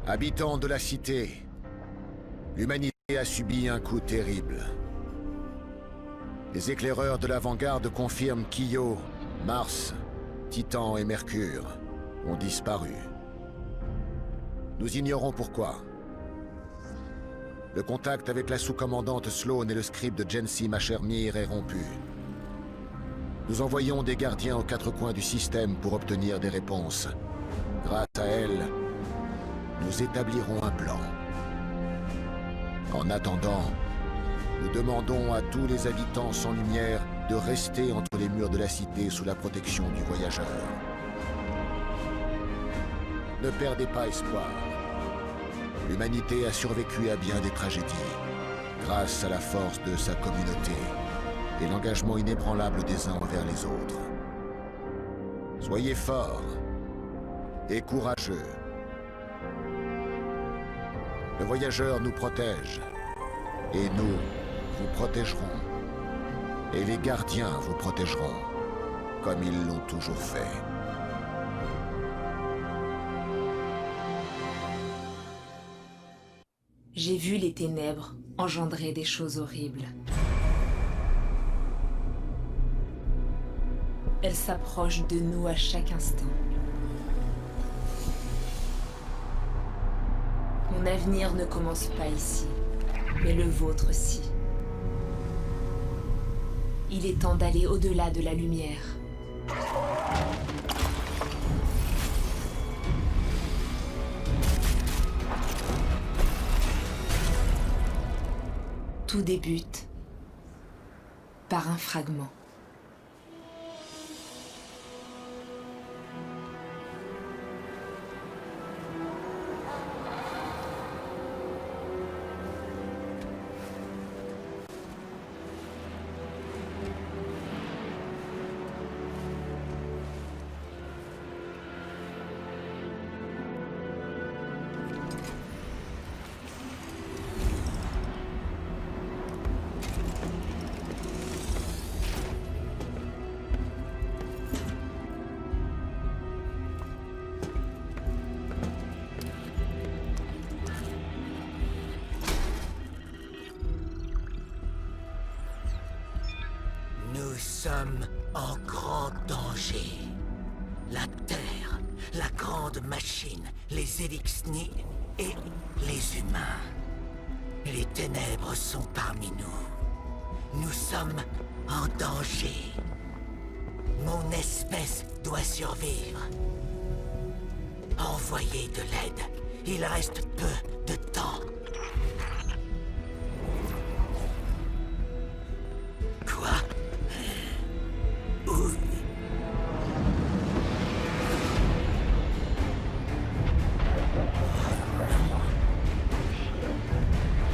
Habitants de la cité, l'humanité a subi un coup terrible. Les éclaireurs de l'avant-garde confirment qu'Io, Mars, Titan et Mercure ont disparu. Nous ignorons pourquoi. Le contact avec la sous-commandante Sloane et le scribe de Jensi Machermir est rompu. Nous envoyons des gardiens aux quatre coins du système pour obtenir des réponses. Grâce à elles, nous établirons un plan. En attendant, nous demandons à tous les habitants sans lumière de rester entre les murs de la cité sous la protection du voyageur. Ne perdez pas espoir. L'humanité a survécu à bien des tragédies, grâce à la force de sa communauté et l'engagement inébranlable des uns envers les autres. Soyez forts et courageux. Le voyageur nous protège, et nous vous protégerons. Et les gardiens vous protégeront, comme ils l'ont toujours fait. J'ai vu les ténèbres engendrer des choses horribles. Elles s'approchent de nous à chaque instant. Mon avenir ne commence pas ici, mais le vôtre si. Il est temps d'aller au-delà de la lumière. Tout débute par un fragment. Nous sommes en grand danger. La Terre, la grande machine, les Elixni et les humains. Les ténèbres sont parmi nous. Nous sommes en danger. Mon espèce doit survivre. Envoyez de l'aide. Il reste peu de temps. Quoi? Où?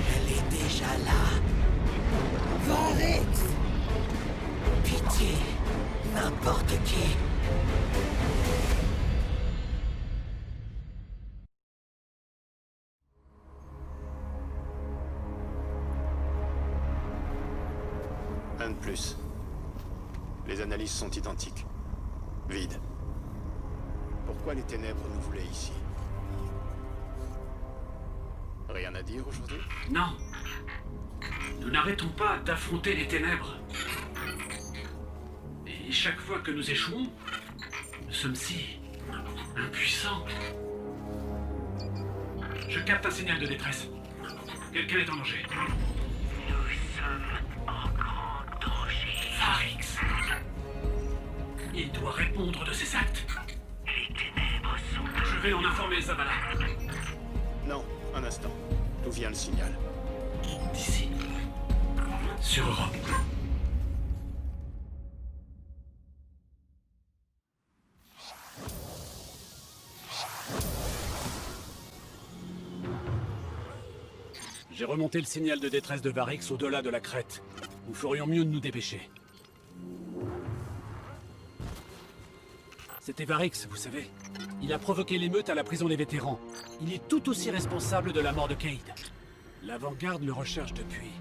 Elle est déjà là. Varix! Pitié, n'importe qui. Un de plus. Les analyses sont identiques. Vide. Pourquoi les ténèbres nous voulaient ici? Rien à dire aujourd'hui? Non. Nous n'arrêtons pas d'affronter les ténèbres. Et chaque fois que nous échouons, nous sommes si impuissants. Je capte un signal de détresse. Quelqu'un est en danger. Nous sommes en grand danger. Varix. Il doit répondre de ses actes. Les ténèbres sont... Je vais en informer Zavala. Non, un instant. D'où vient le signal? D'ici. Sur Europe. J'ai remonté le signal de détresse de Varix au-delà de la crête. Nous ferions mieux de nous dépêcher. C'était Varix, vous savez. Il a provoqué l'émeute à la prison des vétérans. Il est tout aussi responsable de la mort de Cayde. L'avant-garde le recherche depuis.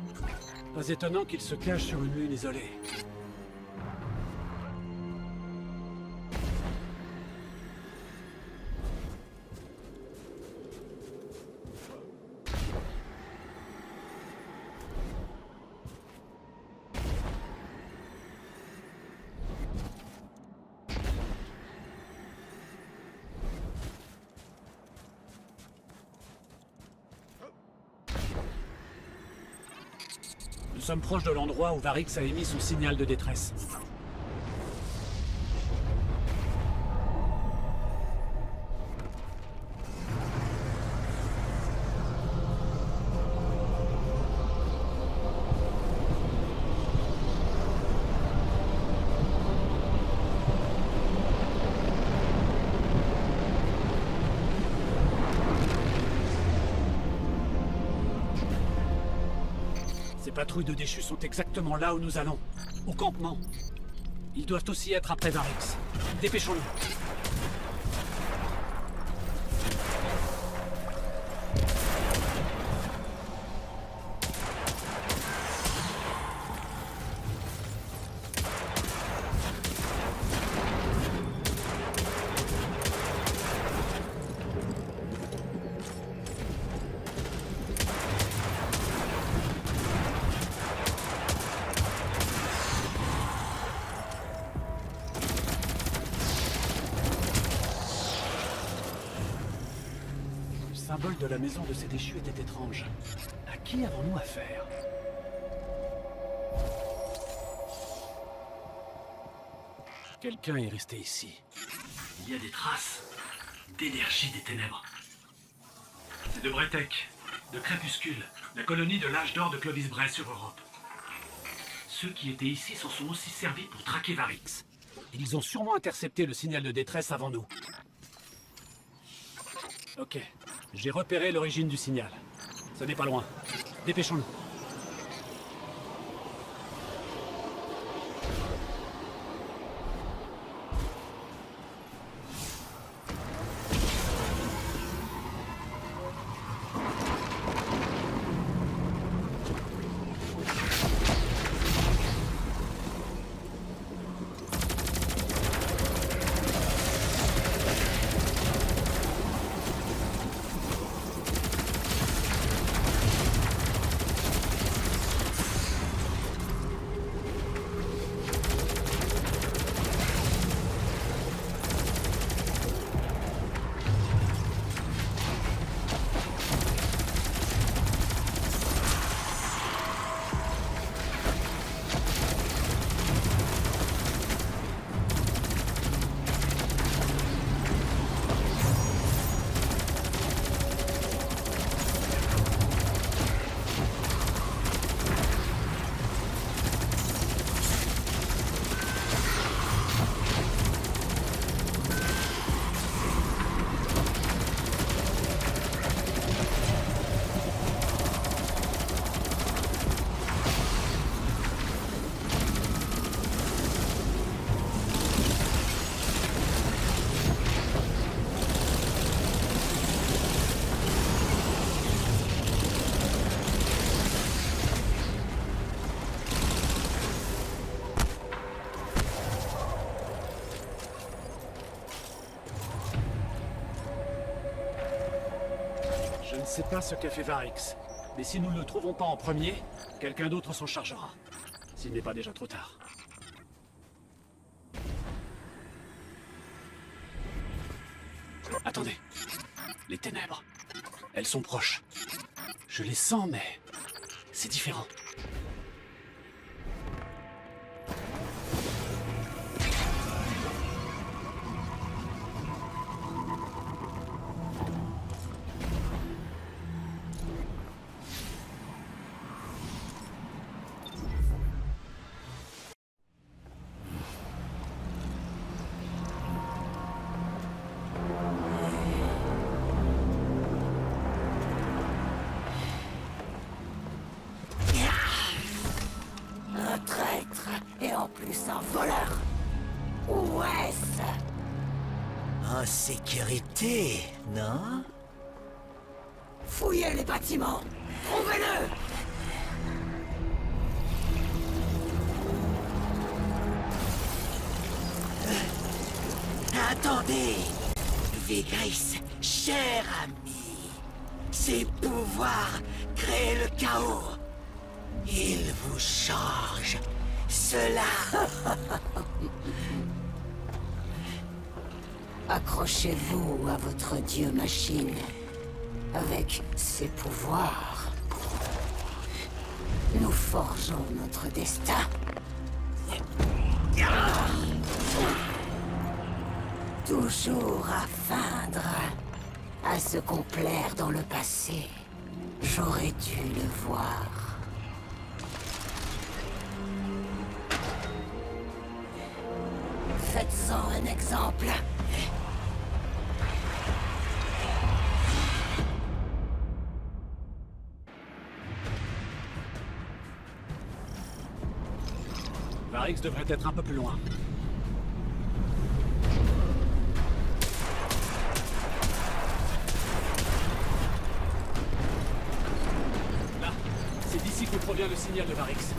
Pas étonnant qu'il se cache sur une lune isolée. sommes proches de l'endroit où Varix a émis son signal de détresse. Ces patrouilles de déchus sont exactement là où nous allons. Au campement. Ils doivent aussi être après Varix. Dépêchons-nous. Le symbole de la maison de ces déchus était étrange. À qui avons-nous affaire? Quelqu'un est resté ici. Il y a des traces d'énergie des ténèbres. C'est de Bretek, de Crépuscule, la colonie de l'âge d'or de Clovis Bray sur Europe. Ceux qui étaient ici s'en sont aussi servis pour traquer Varix. Ils ont sûrement intercepté le signal de détresse avant nous. Ok, j'ai repéré l'origine du signal. Ce n'est pas loin. Dépêchons-nous. Je ne sais pas ce qu'a fait Varix, mais si nous ne le trouvons pas en premier, quelqu'un d'autre s'en chargera. S'il n'est pas déjà trop tard. Attendez. Les ténèbres. Elles sont proches. Je les sens, mais c'est différent. Et en plus un voleur. Où est-ce? En sécurité, non? Fouillez les bâtiments. Trouvez-le. Attendez. Vigris, cher ami. Ses pouvoirs créent le chaos. Il vous change. Cela... Accrochez-vous à votre dieu machine. Avec ses pouvoirs. Nous forgeons notre destin. Toujours à feindre, à se complaire dans le passé. J'aurais dû le voir. Faites-en un exemple. Varix devrait être un peu plus loin. Là, c'est d'ici que provient le signal de Varix.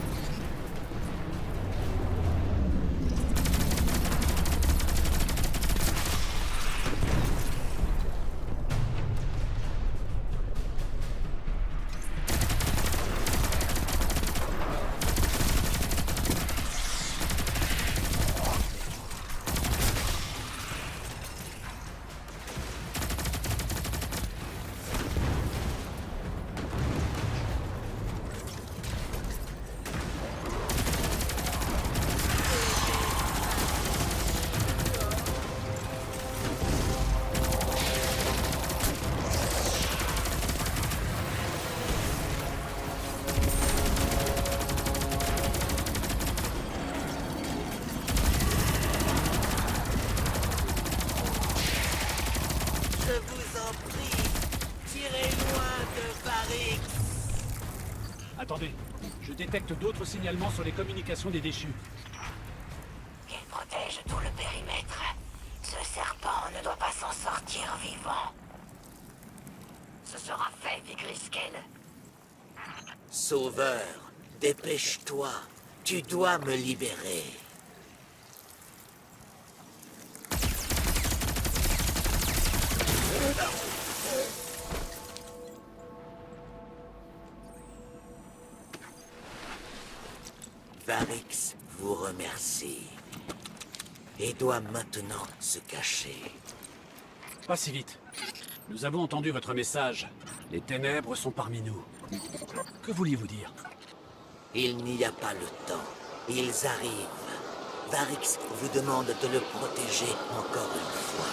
Je vous en prie, tirez loin de Varix. Attendez, je détecte d'autres signalements sur les communications des déchus. Il protège tout le périmètre. Ce serpent ne doit pas s'en sortir vivant. Ce sera fait, Vigriskel. Sauveur, dépêche-toi. Tu dois me libérer. Varix vous remercie et doit maintenant se cacher. Pas si vite. Nous avons entendu votre message. Les ténèbres sont parmi nous. Que vouliez-vous dire? Il n'y a pas le temps. Ils arrivent. Varix vous demande de le protéger encore une fois.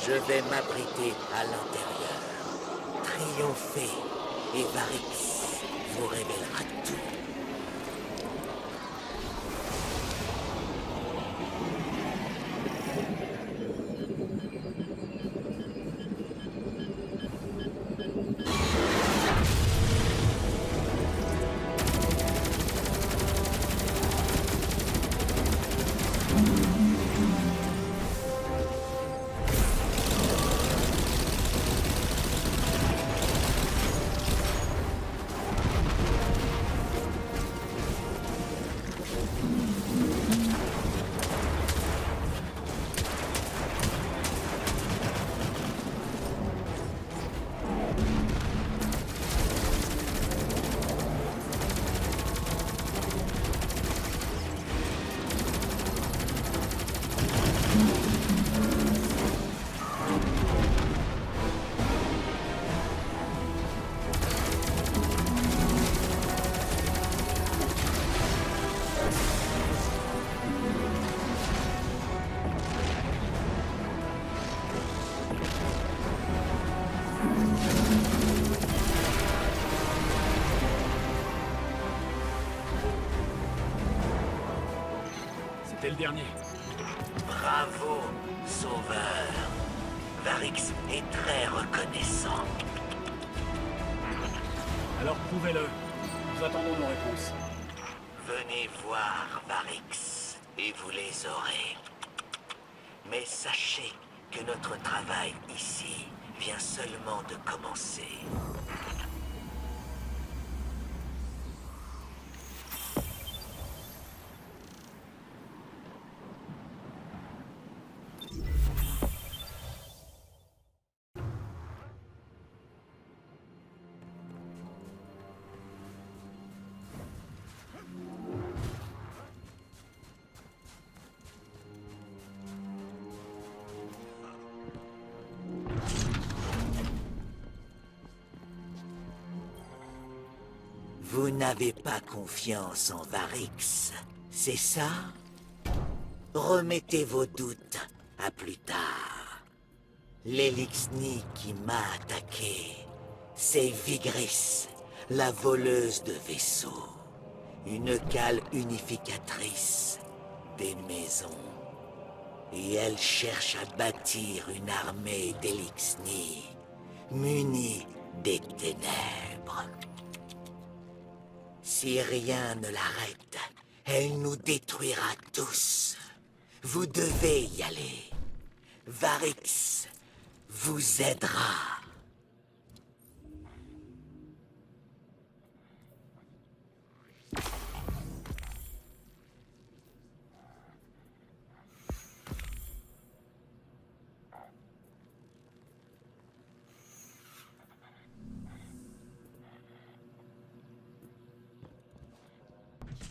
Je vais m'abriter à l'intérieur. Triompher et Varix vous révélera tout. C'était le dernier. Bravo, Sauveur. Varix est très reconnaissant. Alors prouvez-le. Nous attendons nos réponses. Venez voir Varix et vous les aurez. Mais sachez que notre travail ici vient seulement de commencer. Vous n'avez pas confiance en Varix, c'est ça? Remettez vos doutes à plus tard. L'Elixni qui m'a attaqué, c'est Vigris, la voleuse de vaisseaux. Une cale unificatrice des maisons. Et elle cherche à bâtir une armée d'Elixni, munie des ténèbres. Si rien ne l'arrête, elle nous détruira tous. Vous devez y aller. Varix vous aidera.